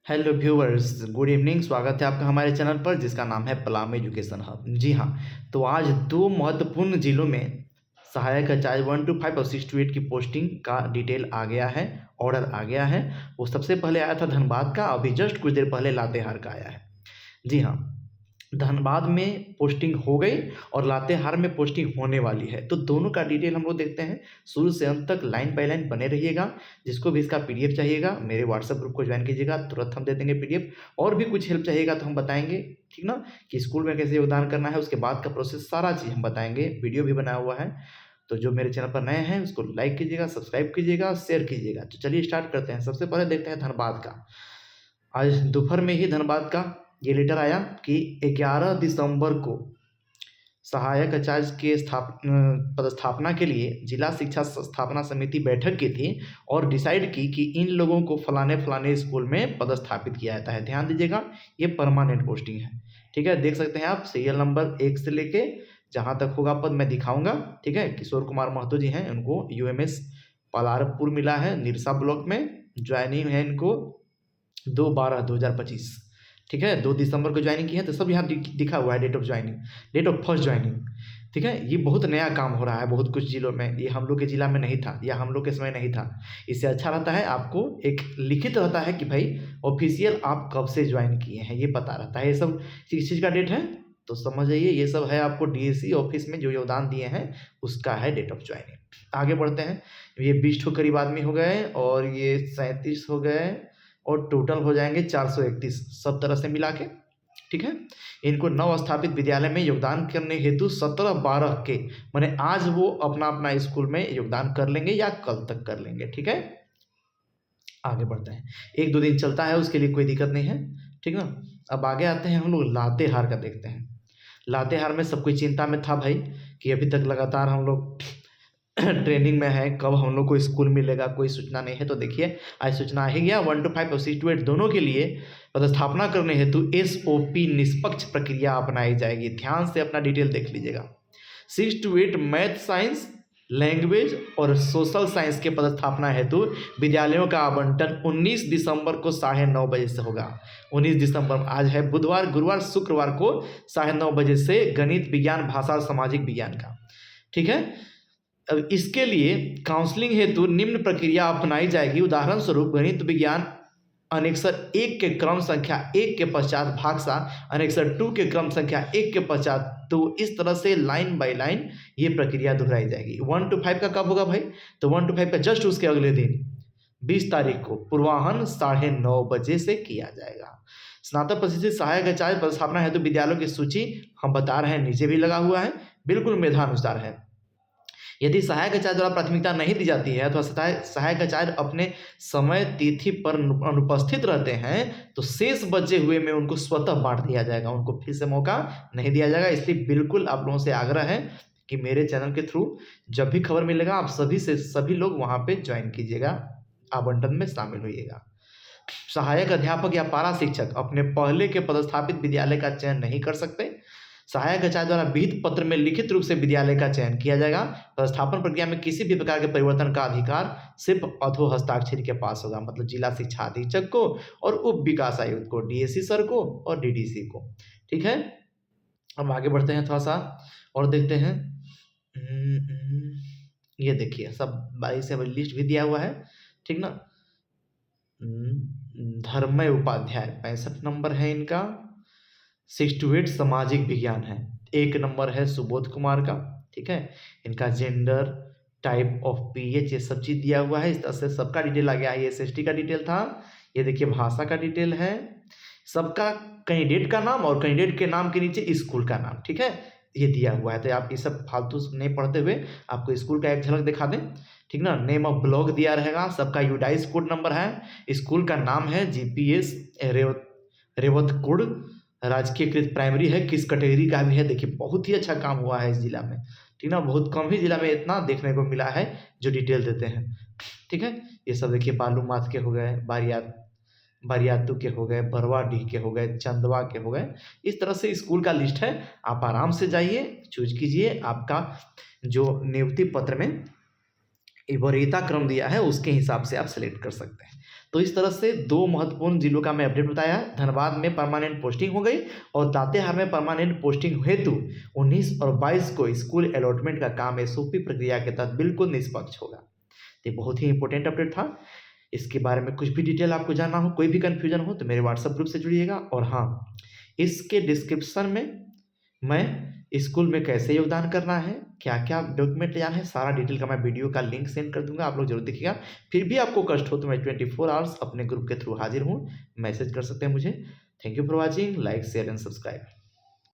Hello viewers, good evening. स्वागत है आपका हमारे चैनल पर जिसका नाम है प्लाम एजुकेशन हब। जी हाँ, तो आज दो महत्वपूर्ण जिलों में सहायक आचार्य 1 to 5 और 6 to 8 की पोस्टिंग का डिटेल आ गया है, ऑर्डर आ गया है। वो सबसे पहले आया था धनबाद का, अभी जस्ट कुछ देर पहले लातेहार का आया है। जी हाँ, धनबाद में पोस्टिंग हो गई और लातेहार में पोस्टिंग होने वाली है। तो दोनों का डिटेल हम लोग देखते हैं, शुरू से अंत तक लाइन बाय लाइन बने रहिएगा। जिसको भी इसका पीडीएफ चाहिएगा मेरे व्हाट्सएप ग्रुप को ज्वाइन कीजिएगा, तुरंत हम दे देंगे पीडीएफ। और भी कुछ हेल्प चाहिएगा तो हम बताएंगे, ठीक ना, कि स्कूल में कैसे योगदान करना है, उसके बाद का प्रोसेस सारा चीज़ हम बताएंगे। वीडियो भी बनाया हुआ है। तो जो मेरे चैनल पर नए हैं उसको लाइक कीजिएगा, सब्सक्राइब कीजिएगा, शेयर कीजिएगा। तो चलिए स्टार्ट करते हैं। सबसे पहले देखते हैं धनबाद का। आज दोपहर में ही धनबाद का ये लेटर आया कि 11 दिसंबर को सहायक आचार्य के पदस्थापना के लिए जिला शिक्षा स्थापना समिति बैठक की थी और डिसाइड की कि इन लोगों को फलाने फलाने स्कूल में पदस्थापित किया जाता है। ध्यान दीजिएगा, ये परमानेंट पोस्टिंग है। ठीक है, देख सकते हैं आप सीरियल नंबर 1 से लेके जहाँ तक होगा पद मैं दिखाऊंगा। ठीक है, किशोर कुमार महतो जी हैं, उनको यूएमएस पलारपुर मिला है निरसा ब्लॉक में। ज्वाइनिंग है इनको 2/12/2025। ठीक है, 2 दिसंबर को ज्वाइनिंग की है। तो सब यहाँ दिखा हुआ है, date of joining, date of first joining. ठीक है, ये बहुत नया काम हो रहा है बहुत कुछ जिलों में, ये हम लोग के जिला में नहीं था या हम लोग के समय नहीं था। इससे अच्छा रहता है आपको एक लिखित रहता है कि भाई ऑफिशियल आप कब से ज्वाइन किए हैं, ये पता रहता है। ये सब किस चीज़ का डेट है तो समझ जाइए, ये सब है आपको डीएससी ऑफिस में जो योगदान दिए हैं उसका है डेट ऑफ ज्वाइनिंग। आगे बढ़ते हैं। ये 20 ठो करीब आदमी हो गए और ये 37 हो गए और टोटल हो जाएंगे 431 सब तरह से मिला के। ठीक है, इनको नव स्थापित विद्यालय में योगदान करने हेतु 17/12 के माने आज वो अपना अपना स्कूल में योगदान कर लेंगे या कल तक कर लेंगे। ठीक है, आगे बढ़ते हैं। 1-2 दिन चलता है, उसके लिए कोई दिक्कत नहीं है। ठीक ना, अब आगे आते हैं हम लोग लातेहार का देखते हैं। लातेहार में सब कोई चिंता में था भाई कि अभी तक लगातार हम लोग ट्रेनिंग में है, कब हम लोग को स्कूल मिलेगा, कोई सूचना नहीं है। तो देखिए आज सूचना आ ही गया। 1 to 5 और 6 to 8 दोनों के लिए पदस्थापना करने हेतु एसओपी निष्पक्ष प्रक्रिया अपनाई जाएगी। ध्यान से अपना डिटेल देख लीजिएगा। 6 to 8 मैथ साइंस, लैंग्वेज और सोशल साइंस के पदस्थापना हेतु विद्यालयों का आवंटन 19 दिसंबर को 9:30 बजे से होगा। 19 दिसंबर आज है बुधवार, गुरुवार, शुक्रवार को 9:30 बजे से गणित, विज्ञान, भाषा और सामाजिक विज्ञान का। ठीक है, अब इसके लिए काउंसलिंग हेतु निम्न प्रक्रिया अपनाई जाएगी। उदाहरण स्वरूप गणित विज्ञान अनेक्सर 1 के क्रम संख्या 1 के पश्चात भाषा अनेक्सर 2 के क्रम संख्या 1 के पश्चात। तो इस तरह से लाइन बाय लाइन ये प्रक्रिया दोहराई जाएगी। 1 to 5 का कब होगा भाई, तो 1 to 5 का जस्ट उसके अगले दिन 20 तारीख को पूर्वाह्न 9:30 बजे से किया जाएगा। स्नातक प्रशिक्षित सहायक आचार्य पदस्थापना हेतु विद्यालयों की सूची हम बता रहे हैं, नीचे भी लगा हुआ है, बिल्कुल मेधानुसार है। यदि सहायक आचार्य द्वारा प्राथमिकता नहीं दी जाती है अथवा सहायक आचार्य अपने समय तिथि पर अनुपस्थित रहते हैं तो शेष बचे हुए में उनको स्वतः बांट दिया जाएगा, उनको फिर से मौका नहीं दिया जाएगा। इसलिए बिल्कुल आप लोगों से आग्रह है कि मेरे चैनल के थ्रू जब भी खबर मिलेगा आप सभी लोग वहाँ पे ज्वाइन कीजिएगा, आवंटन में शामिल होइएगा। सहायक अध्यापक या पारा शिक्षक अपने पहले के पदस्थापित विद्यालय का चयन नहीं कर सकते। सहायक आचार्य द्वारा विहित पत्र में लिखित रूप से विद्यालय का चयन किया जाएगा। पदस्थापन प्रक्रिया में किसी भी प्रकार के परिवर्तन का अधिकार सिर्फ अधो हस्ताक्षरी के पास होगा, मतलब जिला शिक्षा अधीक्षक को और उप विकास आयुक्त को, डीएससी सर को और डीडीसी को। ठीक है, अब आगे बढ़ते हैं, थोड़ा सा और देखते हैं। ये देखिए सब 22 से लिस्ट भी दिया हुआ है। ठीक ना, धर्मय उपाध्याय 65 नंबर है इनका। 6 to 8 सामाजिक विज्ञान है। 1 नंबर है सुबोध कुमार का। ठीक है, इनका जेंडर, टाइप ऑफ पीएच, ये सब चीज दिया हुआ है। इस तरह से सबका डिटेल आ गया है। ये एसएसटी का डिटेल था, ये देखिए भाषा का डिटेल है, सबका कैंडिडेट का नाम और कैंडिडेट के नाम के नीचे स्कूल का नाम। ठीक है, ये दिया हुआ है। तो आप ये सब फालतू नहीं पढ़ते हुए आपको स्कूल का एक झलक दिखा दें। ठीक ना, नेम ऑफ ब्लॉक दिया रहेगा, सबका यूडाइस कोड नंबर है, स्कूल का नाम है जीपीएस रेवतकुड़ राजकीयकृत प्राइमरी है, किस कैटेगरी का भी है। देखिए बहुत ही अच्छा काम हुआ है इस जिला में। ठीक ना, बहुत कम ही जिला में इतना देखने को मिला है जो डिटेल देते हैं। ठीक है, ये सब देखिए बालूमाथ के हो गए, बारियातू के हो गए, बरवाडीह के हो गए, चंदवा के हो गए। इस तरह से स्कूल का लिस्ट है, आप आराम से जाइए, चूज कीजिए। आपका जो नियुक्ति पत्र में वरीयता क्रम दिया है उसके हिसाब से आप सेलेक्ट कर सकते हैं। तो इस तरह से 2 महत्वपूर्ण जिलों का मैं अपडेट बताया है। धनबाद में परमानेंट पोस्टिंग हो गई और लातेहार में परमानेंट पोस्टिंग हेतु 19 और 22 को स्कूल अलॉटमेंट का काम एसओपी प्रक्रिया के तहत बिल्कुल निष्पक्ष होगा। तो ये बहुत ही इंपॉर्टेंट अपडेट था। इसके बारे में कुछ भी डिटेल आपको जानना हो, कोई भी कन्फ्यूजन हो तो मेरे व्हाट्सएप ग्रुप से जुड़िएगा। और हाँ, इसके डिस्क्रिप्शन में मैं स्कूल में कैसे योगदान करना है, क्या-क्या डॉक्यूमेंट ले जाना है, सारा डिटेल का मैं वीडियो का लिंक सेंड कर दूँगा, आप लोग ज़रूर देखिएगा। फिर भी आपको कष्ट हो तो मैं 24 आवर्स अपने ग्रुप के थ्रू हाज़िर हूँ, मैसेज कर सकते हैं मुझे। Thank you for watching, like, share and subscribe.